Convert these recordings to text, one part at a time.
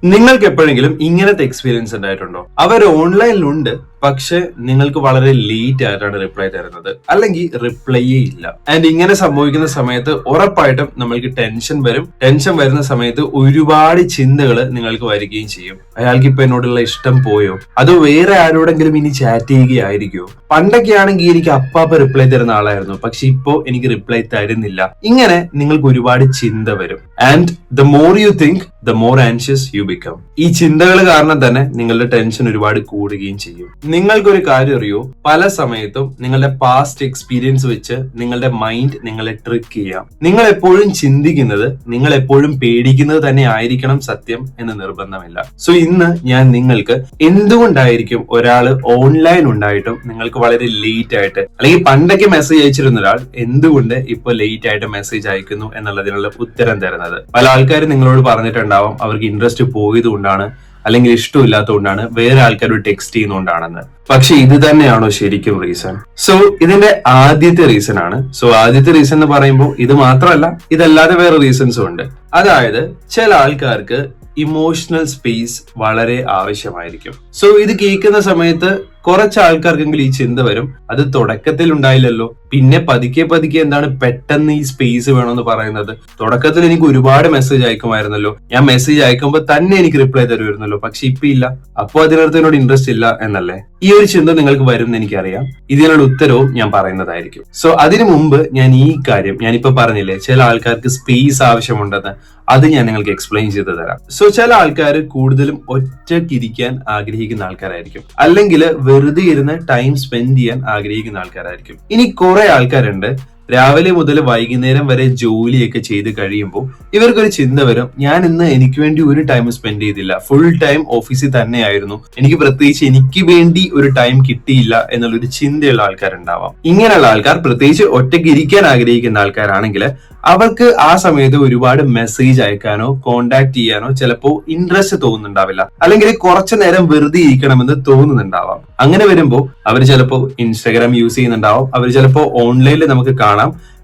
നിങ്ങൾക്ക് എപ്പോഴെങ്കിലും ഇങ്ങനത്തെ എക്സ്പീരിയൻസ് ഉണ്ടായിട്ടുണ്ടോ? അവർ ഓൺലൈനിലുണ്ട്, പക്ഷെ നിങ്ങൾക്ക് വളരെ ലേറ്റ് ആയിട്ടാണ് റിപ്ലൈ തരുന്നത്, അല്ലെങ്കിൽ റിപ്ലൈയേ ഇല്ല. ആൻഡ് ഇങ്ങനെ സംഭവിക്കുന്ന സമയത്ത് ഉറപ്പായിട്ടും നമ്മൾക്ക് ടെൻഷൻ വരും. ടെൻഷൻ വരുന്ന സമയത്ത് ഒരുപാട് ചിന്തകൾ നിങ്ങൾക്ക് വരികയും ചെയ്യും. അയാൾക്ക് ഇപ്പൊ എന്നോടുള്ള ഇഷ്ടം പോയോ, അതോ വേറെ ആരോടെങ്കിലും ഇനി ചാറ്റ് ചെയ്യുകയായിരിക്കുമോ? പണ്ടൊക്കെ ആണെങ്കിൽ എനിക്ക് അപ്പാപ്പ റിപ്ലൈ തരുന്ന ആളായിരുന്നു, പക്ഷെ ഇപ്പോ എനിക്ക് റിപ്ലൈ തരുന്നില്ല. ഇങ്ങനെ നിങ്ങൾക്ക് ഒരുപാട് ചിന്ത വരും. And the more you think the more anxious you become. ഈ ചിന്തകൾ കാരണം തന്നെ നിങ്ങളുടെ ടെൻഷൻ ഒരുപാട് കൂടുകയും ചെയ്യും. നിങ്ങൾക്കൊരു കാര്യം അറിയോ, പല സമയത്തും നിങ്ങളുടെ പാസ്റ്റ് എക്സ്പീരിയൻസ് വെച്ച് നിങ്ങളുടെ മൈൻഡ് നിങ്ങളെ ട്രിക്ക് ചെയ്യാം. നിങ്ങൾ എപ്പോഴും ചിന്തിക്കുന്നത്, നിങ്ങൾ എപ്പോഴും പേടിക്കുന്നത് തന്നെ ആയിരിക്കണം സത്യം എന്ന് നിർബന്ധമില്ല. സോ ഇന്ന് ഞാൻ നിങ്ങൾക്ക് എന്തുകൊണ്ടായിരിക്കും ഒരാൾ ഓൺലൈൻ ഉണ്ടായിട്ടും നിങ്ങൾക്ക് വളരെ ലേറ്റ് ആയിട്ട്, അല്ലെങ്കിൽ പണ്ടൊക്കെ മെസ്സേജ് അയച്ചിരുന്ന ഒരാൾ എന്തുകൊണ്ട് ഇപ്പൊ ലേറ്റ് ആയിട്ട് മെസ്സേജ് അയക്കുന്നു എന്നുള്ളതിനുള്ള ഉത്തരം തരുന്നത്. പല ആൾക്കാരും നിങ്ങളോട് പറഞ്ഞിട്ടുണ്ടാവും അവർക്ക് ഇൻട്രസ്റ്റ് പോയത് കൊണ്ടാണ്, അല്ലെങ്കിൽ ഇഷ്ടമില്ലാത്തതുകൊണ്ടാണ്, വേറെ ആൾക്കാരോട് ടെക്സ്റ്റ് ചെയ്യുന്നതുകൊണ്ടാണെന്ന്. പക്ഷെ ഇത് തന്നെയാണോ ശരിക്കും റീസൺ? സോ ഇതിന്റെ ആദ്യത്തെ റീസൺ ആണ്. സോ ആദ്യത്തെ റീസൺ എന്ന് പറയുമ്പോൾ ഇത് മാത്രമല്ല, ഇതല്ലാതെ വേറെ റീസൺസും ഉണ്ട്. അതായത് ചില ആൾക്കാർക്ക് ഇമോഷണൽ സ്പേസ് വളരെ ആവശ്യമായിരിക്കും. സോ ഇത് കേൾക്കുന്ന സമയത്ത് കുറച്ച് ആൾക്കാർക്കെങ്കിലും ഈ ചിന്ത വരും, അത് തുടക്കത്തിൽ ഉണ്ടായില്ലല്ലോ, പിന്നെ പതുക്കെ പതുക്കെ എന്താണ് പെട്ടെന്ന് ഈ സ്പേസ് വേണമെന്ന് പറയുന്നത്? തുടക്കത്തിൽ എനിക്ക് ഒരുപാട് മെസ്സേജ് അയക്കുമായിരുന്നല്ലോ, ഞാൻ മെസ്സേജ് അയക്കുമ്പോൾ തന്നെ എനിക്ക് റിപ്ലൈ തരുമായിരുന്നല്ലോ, പക്ഷെ ഇപ്പൊ ഇല്ല, അപ്പൊ അതിനകത്ത് എന്നോട് ഇൻട്രസ്റ്റ് ഇല്ല എന്നല്ലേ? ഈ ഒരു ചിന്ത നിങ്ങൾക്ക് വരും എന്ന് എനിക്കറിയാം. ഇതിനുള്ള ഉത്തരവും ഞാൻ പറയുന്നതായിരിക്കും. സോ അതിനു മുമ്പ് ഞാൻ ഈ കാര്യം, ഞാനിപ്പോ പറഞ്ഞില്ലേ ചില ആൾക്കാർക്ക് സ്പേസ് ആവശ്യമുണ്ടെന്ന്, അത് ഞാൻ നിങ്ങൾക്ക് എക്സ്പ്ലെയിൻ ചെയ്ത് തരാം. സോ ചില ആൾക്കാർ കൂടുതലും ഒറ്റയ്ക്കിരിക്കാൻ ആഗ്രഹിക്കുന്ന ആൾക്കാരായിരിക്കും, അല്ലെങ്കിൽ വെറുതെ ഇരുന്ന് ടൈം സ്പെൻഡ് ചെയ്യാൻ ആഗ്രഹിക്കുന്ന ആൾക്കാരായിരിക്കും. ഇനി കുറെ ആൾക്കാരുണ്ട് രാവിലെ മുതൽ വൈകുന്നേരം വരെ ജോലിയൊക്കെ ചെയ്ത് കഴിയുമ്പോൾ ഇവർക്കൊരു ചിന്ത വരും, ഞാൻ ഇന്ന് എനിക്ക് വേണ്ടി ഒരു ടൈം സ്പെൻഡ് ചെയ്തില്ല, ഫുൾ ടൈം ഓഫീസിൽ തന്നെയായിരുന്നു, എനിക്ക് പ്രത്യേകിച്ച് എനിക്ക് വേണ്ടി ഒരു ടൈം കിട്ടിയില്ല എന്നുള്ളൊരു ചിന്തയുള്ള ആൾക്കാരുണ്ടാവാം. ഇങ്ങനെയുള്ള ആൾക്കാർ, പ്രത്യേകിച്ച് ഒറ്റയ്ക്ക് ഇരിക്കാൻ ആഗ്രഹിക്കുന്ന ആൾക്കാരാണെങ്കിൽ, അവർക്ക് ആ സമയത്ത് ഒരുപാട് മെസ്സേജ് അയക്കാനോ കോണ്ടാക്ട് ചെയ്യാനോ ചിലപ്പോ ഇൻട്രസ്റ്റ് തോന്നുന്നുണ്ടാവില്ല, അല്ലെങ്കിൽ കുറച്ചു നേരം വെറുതെ ഇരിക്കണമെന്ന് തോന്നുന്നുണ്ടാവാം. അങ്ങനെ വരുമ്പോൾ അവർ ചിലപ്പോ ഇൻസ്റ്റാഗ്രാം യൂസ് ചെയ്യുന്നുണ്ടാവും, അവർ ചിലപ്പോ ഓൺലൈനിൽ നമുക്ക് കാണാം,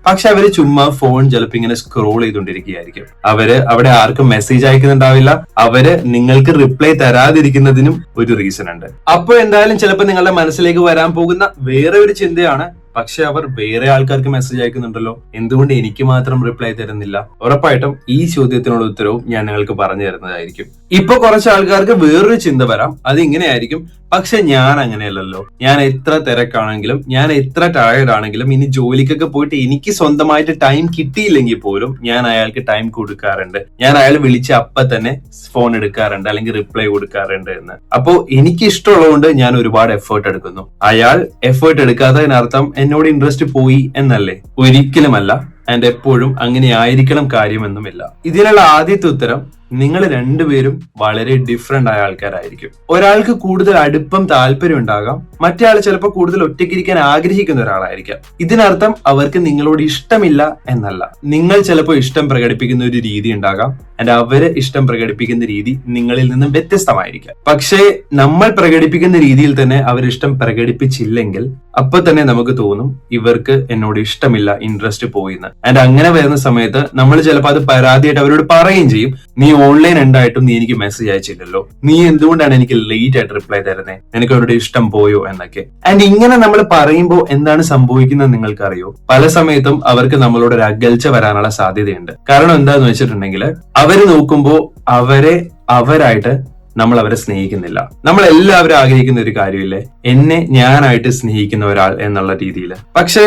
പക്ഷെ അവര് ചുമ്മാ ഫോൺ ചിലപ്പോ ഇങ്ങനെ സ്ക്രോൾ ചെയ്തുകൊണ്ടിരിക്കുകയായിരിക്കും. അവര് അവിടെ ആർക്കും മെസ്സേജ് അയക്കുന്നുണ്ടാവില്ല, അവര് നിങ്ങൾക്ക് റിപ്ലൈ തരാതിരിക്കുന്നതിനും ഒരു റീസൺ ഉണ്ട്. അപ്പൊ എന്തായാലും ചിലപ്പോ നിങ്ങളുടെ മനസ്സിലേക്ക് വരാൻ പോകുന്ന വേറെ ഒരു ചിന്തയാണ്, പക്ഷെ അവർ വേറെ ആൾക്കാർക്ക് മെസ്സേജ് അയക്കുന്നുണ്ടല്ലോ, എന്തുകൊണ്ട് എനിക്ക് മാത്രം റിപ്ലൈ തരുന്നില്ല? ഉറപ്പായിട്ടും ഈ ചോദ്യത്തിനുള്ള ഉത്തരവും ഞാൻ നിങ്ങൾക്ക് പറഞ്ഞു തരുന്നതായിരിക്കും. ഇപ്പൊ കുറച്ച് ആൾക്കാർക്ക് വേറൊരു ചിന്ത വരാം, അത് ഇങ്ങനെയായിരിക്കും, പക്ഷെ ഞാൻ അങ്ങനെയല്ലല്ലോ, ഞാൻ എത്ര തിരക്കാണെങ്കിലും, ഞാൻ എത്ര ടയേർഡ് ആണെങ്കിലും, ഇനി ജോലിക്കൊക്കെ പോയിട്ട് എനിക്ക് സ്വന്തമായിട്ട് ടൈം കിട്ടിയില്ലെങ്കിൽ പോലും ഞാൻ അയാൾക്ക് ടൈം കൊടുക്കാറുണ്ട്, ഞാൻ അയാൾ വിളിച്ച അപ്പ തന്നെ ഫോൺ എടുക്കാറുണ്ട്, അല്ലെങ്കിൽ റിപ്ലൈ കൊടുക്കാറുണ്ട് എന്ന്. അപ്പോ എനിക്ക് ഇഷ്ടമുള്ളതുകൊണ്ട് ഞാൻ ഒരുപാട് എഫേർട്ട് എടുക്കുന്നു. അയാൾ എഫേർട്ട് എടുക്കാത്തതിനർത്ഥം എന്നോട് ഇൻട്രസ്റ്റ് പോയി എന്നല്ലേ? ഒരിക്കലുമല്ല. ആൻഡ് എപ്പോഴും അങ്ങനെ ആയിരിക്കണം കാര്യമെന്നുമില്ല. ഇതിനുള്ള ആദ്യത്തെ ഉത്തരം, നിങ്ങൾ രണ്ടുപേരും വളരെ ഡിഫറെന്റ് ആയ ആൾക്കാരായിരിക്കും. ഒരാൾക്ക് കൂടുതൽ അടുപ്പം താല്പര്യം ഉണ്ടാകാം, മറ്റേ ആൾ ചിലപ്പോൾ കൂടുതൽ ഒറ്റയ്ക്കിരിക്കാൻ ആഗ്രഹിക്കുന്ന ഒരാളായിരിക്കാം. ഇതിനർത്ഥം അവർക്ക് നിങ്ങളോട് ഇഷ്ടമില്ല എന്നല്ല. നിങ്ങൾ ചിലപ്പോൾ ഇഷ്ടം പ്രകടിപ്പിക്കുന്ന ഒരു രീതി ഉണ്ടാകാം, ആൻഡ് അവര് ഇഷ്ടം പ്രകടിപ്പിക്കുന്ന രീതി നിങ്ങളിൽ നിന്നും വ്യത്യസ്തമായിരിക്കാം. പക്ഷേ നമ്മൾ പ്രകടിപ്പിക്കുന്ന രീതിയിൽ തന്നെ അവരിഷ്ടം പ്രകടിപ്പിച്ചില്ലെങ്കിൽ അപ്പൊ തന്നെ നമുക്ക് തോന്നും ഇവർക്ക് എന്നോട് ഇഷ്ടമില്ല, ഇൻട്രസ്റ്റ് പോയിന്ന്. ആൻഡ് അങ്ങനെ വരുന്ന സമയത്ത് നമ്മൾ ചിലപ്പോൾ അത് പരാതിയായിട്ട് അവരോട് പറയുകയും ചെയ്യും, നീ ഓൺലൈൻ ഉണ്ടായിട്ടും നീ എനിക്ക് മെസ്സേജ് അയച്ചില്ലല്ലോ, നീ എന്തുകൊണ്ടാണ് എനിക്ക് ലേറ്റ് ആയിട്ട് റിപ്ലൈ തരുന്നത്, നിനക്ക് അവരുടെ ഇഷ്ടം പോയോ എന്നൊക്കെ. ആൻഡ് ഇങ്ങനെ നമ്മൾ പറയുമ്പോൾ എന്താണ് സംഭവിക്കുന്നത് നിങ്ങൾക്കറിയോ? പല സമയത്തും അവർക്ക് നമ്മളോട് ഒരു അകൽച്ച വരാനുള്ള സാധ്യതയുണ്ട്. കാരണം എന്താന്ന് വെച്ചിട്ടുണ്ടെങ്കിൽ, അവര് നോക്കുമ്പോൾ അവരായിട്ട് നമ്മൾ അവരെ സ്നേഹിക്കുന്നില്ല. നമ്മൾ എല്ലാവരും ആഗ്രഹിക്കുന്ന ഒരു കാര്യമില്ലേ, എന്നെ ഞാനായിട്ട് സ്നേഹിക്കുന്ന ഒരാൾ എന്നുള്ള രീതിയിൽ. പക്ഷെ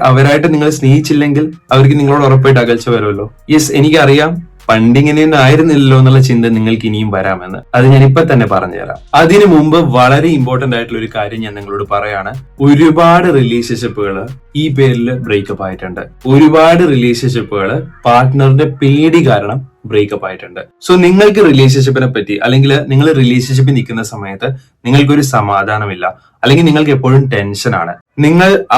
അവരായിട്ട് നിങ്ങൾ സ്നേഹിച്ചില്ലെങ്കിൽ അവർക്ക് നിങ്ങളോട് ഉറപ്പായിട്ട് അകൽച്ച വരുമല്ലോ. യെസ്, എനിക്കറിയാം പണ്ടിങ്ങനെയൊന്നും ആയിരുന്നില്ലല്ലോ എന്നുള്ള ചിന്ത നിങ്ങൾക്ക് ഇനിയും വരാമെന്ന്. അത് ഞാൻ ഇപ്പൊ തന്നെ പറഞ്ഞുതരാം. അതിനു മുമ്പ് വളരെ ഇമ്പോർട്ടന്റ് ആയിട്ടുള്ള ഒരു കാര്യം ഞാൻ നിങ്ങളോട് പറയാണ്. ഒരുപാട് റിലേഷൻഷിപ്പുകൾ ഈ പേരിൽ ബ്രേക്കപ്പ് ആയിട്ടുണ്ട്. ഒരുപാട് റിലേഷൻഷിപ്പുകൾ പാർട്ട്ണറിന്റെ പേടി കാരണം ബ്രേക്കപ്പ് ആയിട്ടുണ്ട്. സോ നിങ്ങൾക്ക് റിലേഷൻഷിപ്പിനെ പറ്റി, അല്ലെങ്കിൽ നിങ്ങൾ റിലേഷൻഷിപ്പിൽ നിൽക്കുന്ന സമയത്ത് നിങ്ങൾക്കൊരു സമാധാനമില്ല, അല്ലെങ്കിൽ നിങ്ങൾക്ക് എപ്പോഴും ടെൻഷനാണ്,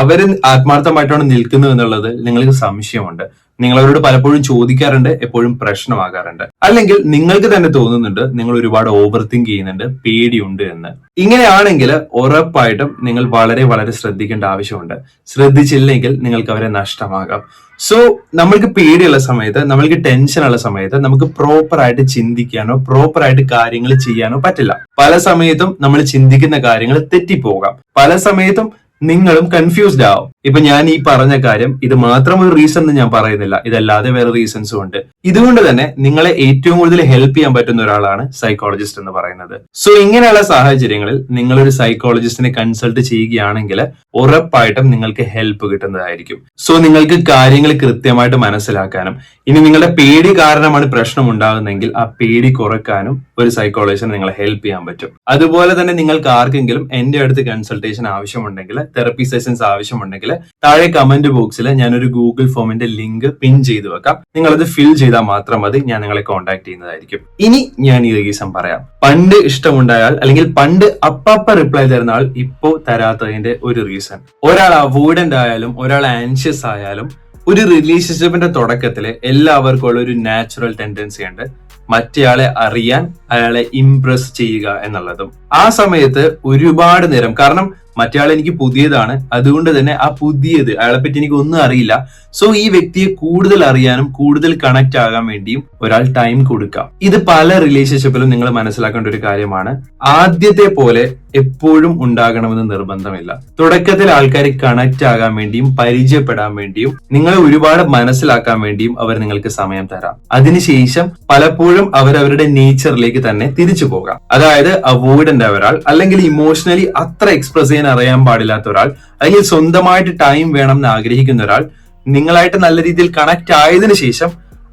അവര് ആത്മാർത്ഥമായിട്ടാണ് നിൽക്കുന്നത് എന്നുള്ളത് നിങ്ങൾക്ക് സംശയമുണ്ട്, നിങ്ങൾ അവരോട് പലപ്പോഴും ചോദിക്കാറുണ്ട്, എപ്പോഴും പ്രശ്നമാകാറുണ്ട്. അല്ലെങ്കിൽ നിങ്ങൾക്ക് തന്നെ തോന്നുന്നുണ്ട് നിങ്ങൾ ഒരുപാട് ഓവർ തിങ്ക് ചെയ്യുന്നുണ്ട്, പേടിയുണ്ട് എന്ന്. ഇങ്ങനെയാണെങ്കിൽ ഉറപ്പായിട്ടും നിങ്ങൾ വളരെ വളരെ ശ്രദ്ധിക്കേണ്ട ആവശ്യമുണ്ട്. ശ്രദ്ധിച്ചില്ലെങ്കിൽ നിങ്ങൾക്ക് അവരെ നഷ്ടമാകാം. സോ നമ്മൾക്ക് പേടിയുള്ള സമയത്ത്, നമ്മൾക്ക് ടെൻഷൻ ഉള്ള സമയത്ത് നമുക്ക് പ്രോപ്പർ ആയിട്ട് ചിന്തിക്കാനോ പ്രോപ്പർ ആയിട്ട് കാര്യങ്ങൾ ചെയ്യാനോ പറ്റില്ല. പല സമയത്തും നമ്മൾ ചിന്തിക്കുന്ന കാര്യങ്ങൾ തെറ്റിപ്പോകാം. പല സമയത്തും നിങ്ങളും കൺഫ്യൂസ്ഡ് ആവും. ഇപ്പൊ ഞാൻ ഈ പറഞ്ഞ കാര്യം ഇത് മാത്രം ഒരു റീസൺ എന്ന് ഞാൻ പറയുന്നില്ല, ഇതല്ലാതെ വേറെ റീസൺസും ഉണ്ട്. ഇതുകൊണ്ട് തന്നെ നിങ്ങളെ ഏറ്റവും കൂടുതൽ ഹെൽപ്പ് ചെയ്യാൻ പറ്റുന്ന ഒരാളാണ് സൈക്കോളജിസ്റ്റ് എന്ന് പറയുന്നത്. സോ ഇങ്ങനെയുള്ള സാഹചര്യങ്ങളിൽ നിങ്ങളൊരു സൈക്കോളജിസ്റ്റിനെ കൺസൾട്ട് ചെയ്യുകയാണെങ്കിൽ ഉറപ്പായിട്ടും നിങ്ങൾക്ക് ഹെൽപ്പ് കിട്ടുന്നതായിരിക്കും. സോ നിങ്ങൾക്ക് കാര്യങ്ങൾ കൃത്യമായിട്ട് മനസ്സിലാക്കാനും ഇനി നിങ്ങളുടെ പേടി കാരണമാണ് പ്രശ്നം ഉണ്ടാകുന്നതെങ്കിൽ ആ പേടി കുറക്കാനും ഒരു സൈക്കോളജിസ്റ്റിനെ നിങ്ങളെ ഹെൽപ്പ് ചെയ്യാൻ പറ്റും. അതുപോലെ തന്നെ നിങ്ങൾക്ക് ആർക്കെങ്കിലും എന്റെ അടുത്ത് കൺസൾട്ടേഷൻ ആവശ്യമുണ്ടെങ്കിൽ, തെറപ്പി സെഷൻസ് ആവശ്യമുണ്ടെങ്കിൽ താഴെ കമന്റ് ബോക്സിൽ ഞാനൊരു ഗൂഗിൾ ഫോമിന്റെ ലിങ്ക് പിൻ ചെയ്ത് വെക്കാം. നിങ്ങൾ അത് ഫിൽ ചെയ്താൽ മാത്രം മതി, ഞാൻ നിങ്ങളെ കോൺടാക്ട് ചെയ്യുന്നതായിരിക്കും. ഇനി ഞാൻ ഈ റീസൺ പറയാം. പണ്ട് ഇഷ്ടമുണ്ടായാൽ അല്ലെങ്കിൽ പണ്ട് അപ്പ റിപ്ലൈ തരുന്ന ആൾ ഇപ്പോ തരാത്തതിന്റെ ഒരു റീസൺ. ഒരാൾ അവോയ്ഡന്റ് ആയാലും ഒരാൾ ആൻഷ്യസ് ആയാലും ഒരു റിലേഷൻഷിപ്പിന്റെ തുടക്കത്തില് എല്ലാവർക്കും ഉള്ള ഒരു നാച്ചുറൽ ടെൻഡൻസി ഉണ്ട്, മറ്റേയാളെ അറിയാൻ, അയാളെ ഇംപ്രസ് ചെയ്യുക എന്നുള്ളതും. ആ സമയത്ത് ഒരുപാട് നേരം, കാരണം മറ്റേയാൾ എനിക്ക് പുതിയതാണ്, അതുകൊണ്ട് തന്നെ ആ പുതിയത് അയാളെ പറ്റി എനിക്ക് ഒന്നും അറിയില്ല. സോ ഈ വ്യക്തിയെ കൂടുതൽ അറിയാനും കൂടുതൽ കണക്ട് ആകാൻ വേണ്ടിയും ഒരാൾ ടൈം കൊടുക്കാം. ഇത് പല റിലേഷൻഷിപ്പിലും നിങ്ങൾ മനസ്സിലാക്കേണ്ട ഒരു കാര്യമാണ്. ആദ്യത്തെ പോലെ എപ്പോഴും ഉണ്ടാകണമെന്ന് നിർബന്ധമില്ല. തുടക്കത്തിൽ ആൾക്കാർ കണക്ട് ആകാൻ വേണ്ടിയും പരിചയപ്പെടാൻ വേണ്ടിയും നിങ്ങളെ ഒരുപാട് മനസ്സിലാക്കാൻ വേണ്ടിയും അവർ നിങ്ങൾക്ക് സമയം തരാം. അതിനുശേഷം പലപ്പോഴും അവരവരുടെ നേച്ചറിലേക്ക് തന്നെ തിരിച്ചു പോകാം. അതായത് അവോയ്ഡന്റ് ആയ ഒരാൾ, അല്ലെങ്കിൽ ഇമോഷണലി അത്ര എക്സ്പ്രസ് ചെയ്യാൻ അറിയാൻ പാടില്ലാത്ത ഒരാൾ, അല്ലെങ്കിൽ സ്വന്തമായിട്ട് ടൈം വേണം എന്ന് ആഗ്രഹിക്കുന്ന ഒരാൾ നിങ്ങളായിട്ട് നല്ല രീതിയിൽ കണക്ട് ആയതിനു ശേഷം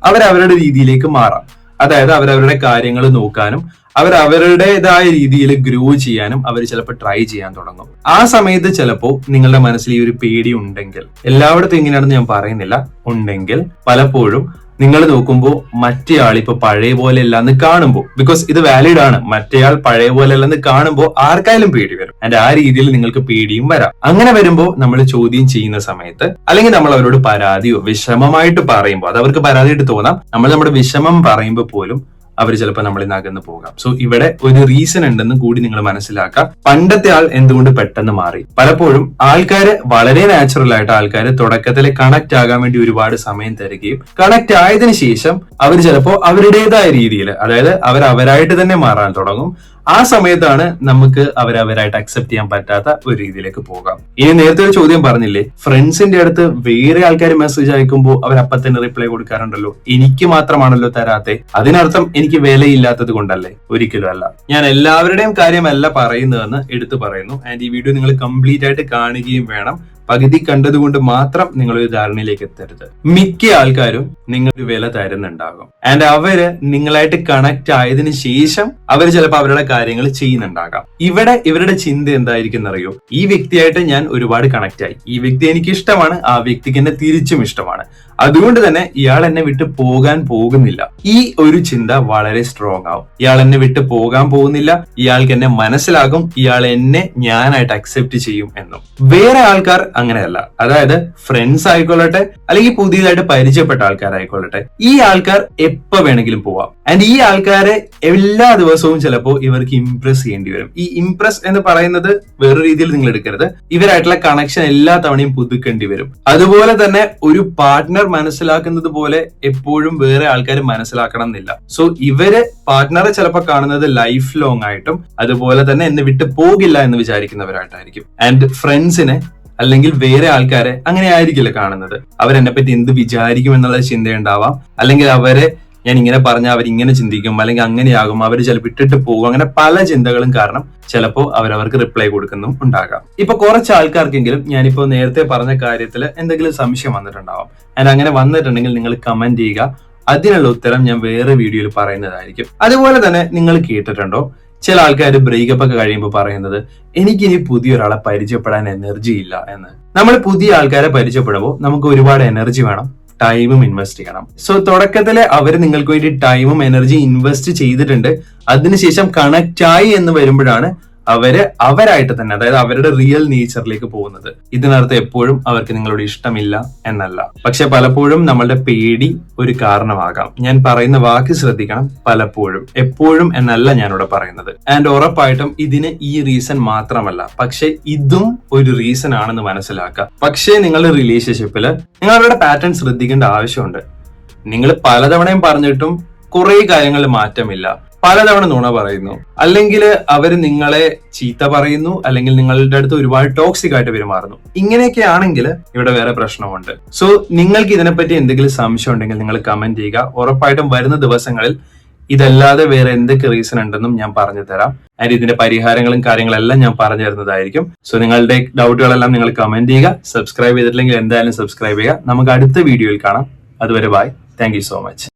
അവരവരുടെ രീതിയിലേക്ക് മാറാം. അതായത് അവരവരുടെ കാര്യങ്ങൾ നോക്കാനും അവരവരുടേതായ രീതിയിൽ ഗ്രോ ചെയ്യാനും അവർ ചിലപ്പോൾ ട്രൈ ചെയ്യാൻ തുടങ്ങും. ആ സമയത്ത് ചിലപ്പോൾ നിങ്ങളുടെ മനസ്സിൽ ഈ ഒരു പേടി ഉണ്ടെങ്കിൽ, എല്ലായിടത്തും ഇങ്ങനെയാണെന്ന് ഞാൻ പറയുന്നില്ല, ഉണ്ടെങ്കിൽ പലപ്പോഴും നിങ്ങൾ നോക്കുമ്പോൾ മറ്റേയാൾ ഇപ്പൊ പഴയ പോലെ അല്ലെന്ന് കാണുമ്പോൾ, ബിക്കോസ് ഇത് വാലിഡ് ആണ്, മറ്റേയാൾ പഴയ പോലെ അല്ലെന്ന് കാണുമ്പോൾ ആർക്കായാലും പേടി വരും. ആൻഡ് ആ രീതിയിൽ നിങ്ങൾക്ക് പേടിയും വരാം. അങ്ങനെ വരുമ്പോൾ നമ്മൾ ചോദ്യം ചെയ്യുന്ന സമയത്ത്, അല്ലെങ്കിൽ നമ്മൾ അവരോട് പരാതിയോ വിഷമമായിട്ട് പറയുമ്പോൾ, അത് അവർക്ക് പരാതിയായിട്ട് തോന്നാം, നമ്മൾ നമ്മുടെ വിഷമം പറയുമ്പോൾ പോലും അവർ ചിലപ്പോൾ നമ്മളിൽ നിന്ന് അകന്നു പോകാം. സോ ഇവിടെ ഒരു റീസൺ ഉണ്ടെന്ന് കൂടി നിങ്ങൾ മനസ്സിലാക്കുക. പണ്ടത്തെ ആൾ എന്തുകൊണ്ട് പെട്ടെന്ന് മാറി? പലപ്പോഴും ആൾക്കാര് വളരെ നാച്ചുറൽ ആയിട്ട് ആൾക്കാര് തുടക്കത്തിലെ കണക്ട് ആകാൻ വേണ്ടി ഒരുപാട് സമയം തരികയും കണക്ട് ആയതിനു ശേഷം അവർ ചിലപ്പോൾ അവരുടേതായ രീതിയിൽ, അതായത് അവരായിട്ട് തന്നെ മാറാൻ തുടങ്ങും. ആ സമയത്താണ് നമുക്ക് അവരായിട്ട് അക്സെപ്റ്റ് ചെയ്യാൻ പറ്റാത്ത ഒരു രീതിയിലേക്ക് പോകാം. ഇനി നേരത്തെ ഒരു ചോദ്യം പറഞ്ഞില്ലേ, ഫ്രണ്ട്സിന്റെ അടുത്ത് വേറെ ആൾക്കാർ മെസ്സേജ് അയക്കുമ്പോൾ അവരപ്പം തന്നെ റിപ്ലൈ കൊടുക്കാറുണ്ടല്ലോ, എനിക്ക് മാത്രമാണല്ലോ തരാത്തെ, അതിനർത്ഥം എനിക്ക് വിലയില്ലാത്തത് കൊണ്ടല്ലേ? ഒരിക്കലും അല്ല. ഞാൻ എല്ലാവരുടെയും കാര്യമല്ല പറയുന്നതെന്ന് എടുത്തു പറയുന്നു. ആൻഡ് ഈ വീഡിയോ നിങ്ങൾ കംപ്ലീറ്റ് ആയിട്ട് കാണുകയും വേണം. പകുതി കണ്ടതുകൊണ്ട് മാത്രം നിങ്ങളൊരു ധാരണയിലേക്ക് എത്തരുത്. മിക്ക ആൾക്കാരും നിങ്ങൾക്ക് വില തരുന്നുണ്ടാകും. ആൻഡ് അവര് നിങ്ങളായിട്ട് കണക്ട് ആയതിനു ശേഷം അവർ ചിലപ്പോൾ അവരുടെ കാര്യങ്ങൾ ചെയ്യുന്നുണ്ടാകാം. ഇവിടെ ഇവരുടെ ചിന്ത എന്തായിരിക്കും എന്നറിയോ? ഈ വ്യക്തിയായിട്ട് ഞാൻ ഒരുപാട് കണക്ട് ആയി, ഈ വ്യക്തി എനിക്ക് ഇഷ്ടമാണ്, ആ വ്യക്തിക്ക് എന്നെ തിരിച്ചും ഇഷ്ടമാണ്, അതുകൊണ്ട് തന്നെ ഇയാൾ എന്നെ വിട്ട് പോകാൻ പോകുന്നില്ല. ഈ ഒരു ചിന്ത വളരെ സ്ട്രോങ് ആവും. ഇയാൾ എന്നെ വിട്ട് പോകാൻ പോകുന്നില്ല, ഇയാൾക്ക് എന്നെ മനസ്സിലാകും, ഇയാൾ എന്നെ ഞാനായിട്ട് അക്സെപ്റ്റ് ചെയ്യും എന്നും. വേറെ ആൾക്കാർ അങ്ങനെയല്ല. അതായത് ഫ്രണ്ട്സ് ആയിക്കൊള്ളട്ടെ, അല്ലെങ്കിൽ പുതിയതായിട്ട് പരിചയപ്പെട്ട ആൾക്കാരായിക്കൊള്ളട്ടെ, ഈ ആൾക്കാർ എപ്പോ വേണമെങ്കിലും പോവാം. ആൻഡ് ഈ ആൾക്കാരെ എല്ലാ ദിവസവും ചിലപ്പോൾ ഇവർക്ക് ഇംപ്രസ് ചെയ്യേണ്ടി വരും. ഈ ഇംപ്രസ് എന്ന് പറയുന്നത് വേറൊരു രീതിയിൽ നിങ്ങൾ എടുക്കരുത്. ഇവരായിട്ടുള്ള കണക്ഷൻ എല്ലാ തവണയും പുതുക്കേണ്ടി വരും. അതുപോലെ തന്നെ ഒരു പാർട്ട്ണർ മനസ്സിലാക്കുന്നത് പോലെ എപ്പോഴും വേറെ ആൾക്കാർ മനസ്സിലാക്കണം എന്നില്ല. സോ ഇവര് പാർട്ട്ണറെ ചിലപ്പോൾ കാണുന്നത് ലൈഫ് ലോങ് ആയിട്ടും അതുപോലെ തന്നെ എന്നെ വിട്ട് പോകില്ല എന്ന് വിചാരിക്കുന്നവരായിട്ടായിരിക്കും. ആൻഡ് ഫ്രണ്ട്സിനെ അല്ലെങ്കിൽ വേറെ ആൾക്കാരെ അങ്ങനെ ആയിരിക്കില്ല കാണുന്നത്. അവരെന്നെ പറ്റി എന്ത് വിചാരിക്കും എന്നുള്ള ചിന്തയുണ്ടാവാം, അല്ലെങ്കിൽ അവരെ ഞാൻ ഇങ്ങനെ പറഞ്ഞാൽ അവരിങ്ങനെ ചിന്തിക്കും, അല്ലെങ്കിൽ അങ്ങനെയാകും, അവർ ചിലപ്പോൾ ഇട്ടിട്ട് പോകും. അങ്ങനെ പല ചിന്തകളും കാരണം ചിലപ്പോൾ അവരവർക്ക് റിപ്ലൈ കൊടുക്കുന്നതും ഉണ്ടാകാം. ഇപ്പൊ കുറച്ച് ആൾക്കാർക്കെങ്കിലും ഞാനിപ്പോ നേരത്തെ പറഞ്ഞ കാര്യത്തിൽ എന്തെങ്കിലും സംശയം വന്നിട്ടുണ്ടാവാം. ആൻഡ് അങ്ങനെ വന്നിട്ടുണ്ടെങ്കിൽ നിങ്ങൾ കമന്റ് ചെയ്യുക. അതിനുള്ള ഉത്തരം ഞാൻ വേറെ വീഡിയോയിൽ പറയുന്നതായിരിക്കും. അതുപോലെ തന്നെ നിങ്ങൾ കേട്ടിട്ടുണ്ടോ ചില ആൾക്കാർ ബ്രേക്കപ്പ് ഒക്കെ കഴിയുമ്പോൾ പറയുന്നത്, എനിക്കിനി പുതിയൊരാളെ പരിചയപ്പെടാൻ എനർജി ഇല്ല എന്ന്. നമ്മൾ പുതിയ ആൾക്കാരെ പരിചയപ്പെടുമ്പോൾ നമുക്ക് ഒരുപാട് എനർജി വേണം, ടൈമും ഇൻവെസ്റ്റ് ചെയ്യണം. സോ തുടക്കത്തില് അവർ നിങ്ങൾക്ക് വേണ്ടി ടൈമും എനർജി ഇൻവെസ്റ്റ് ചെയ്തിട്ടുണ്ട്. അതിനുശേഷം കണക്ട് ആയി എന്ന് വരുമ്പോഴാണ് അവരായിട്ട് തന്നെ, അതായത് അവരുടെ റിയൽ നേച്ചറിലേക്ക് പോകുന്നത്. ഇതിനർത്ഥം എപ്പോഴും അവർക്ക് നിങ്ങളോട് ഇഷ്ടമില്ല എന്നല്ല. പക്ഷെ പലപ്പോഴും നമ്മളുടെ പേടി ഒരു കാരണമാകാം. ഞാൻ പറയുന്ന വാക്ക് ശ്രദ്ധിക്കണം, പലപ്പോഴും, എപ്പോഴും എന്നല്ല ഞാനിവിടെ പറയുന്നത്. ആൻഡ് ഉറപ്പായിട്ടും ഇതിന് ഈ റീസൺ മാത്രമല്ല, പക്ഷെ ഇതും ഒരു റീസൺ ആണെന്ന് മനസ്സിലാക്കുക. പക്ഷേ നിങ്ങളുടെ റിലേഷൻഷിപ്പിൽ നിങ്ങൾ അവരുടെ പാറ്റേൺ ശ്രദ്ധിക്കേണ്ട ആവശ്യമുണ്ട്. നിങ്ങൾ പലതവണയും പറഞ്ഞിട്ടും കുറെ കാര്യങ്ങളിൽ മാറ്റമില്ല, പലതവണ നുണ പറയുന്നു, അല്ലെങ്കിൽ അവർ നിങ്ങളെ ചീത്ത പറയുന്നു, അല്ലെങ്കിൽ നിങ്ങളുടെ അടുത്ത് ഒരുപാട് ടോക്സിക് ആയിട്ട് പെരുമാറുന്നു. ഇങ്ങനെയൊക്കെ ആണെങ്കിൽ ഇവിടെ വേറെ പ്രശ്നമുണ്ട്. സോ നിങ്ങൾക്ക് ഇതിനെപ്പറ്റി എന്തെങ്കിലും സംശയം ഉണ്ടെങ്കിൽ നിങ്ങൾ കമന്റ് ചെയ്യുക. ഉറപ്പായിട്ടും വരുന്ന ദിവസങ്ങളിൽ ഇതല്ലാതെ വേറെ എന്തൊക്കെ റീസൺ ഉണ്ടെന്നും ഞാൻ പറഞ്ഞു തരാം. ആൻഡ് ഇതിന്റെ പരിഹാരങ്ങളും കാര്യങ്ങളെല്ലാം ഞാൻ പറഞ്ഞു തരുന്നതായിരിക്കും. സോ നിങ്ങളുടെ ഡൗട്ടുകളെല്ലാം നിങ്ങൾ കമന്റ് ചെയ്യുക. സബ്സ്ക്രൈബ് ചെയ്തിട്ടില്ലെങ്കിൽ എന്തായാലും സബ്സ്ക്രൈബ് ചെയ്യുക. നമുക്ക് അടുത്ത വീഡിയോയിൽ കാണാം. അതുവരെ bye. Thank you so much.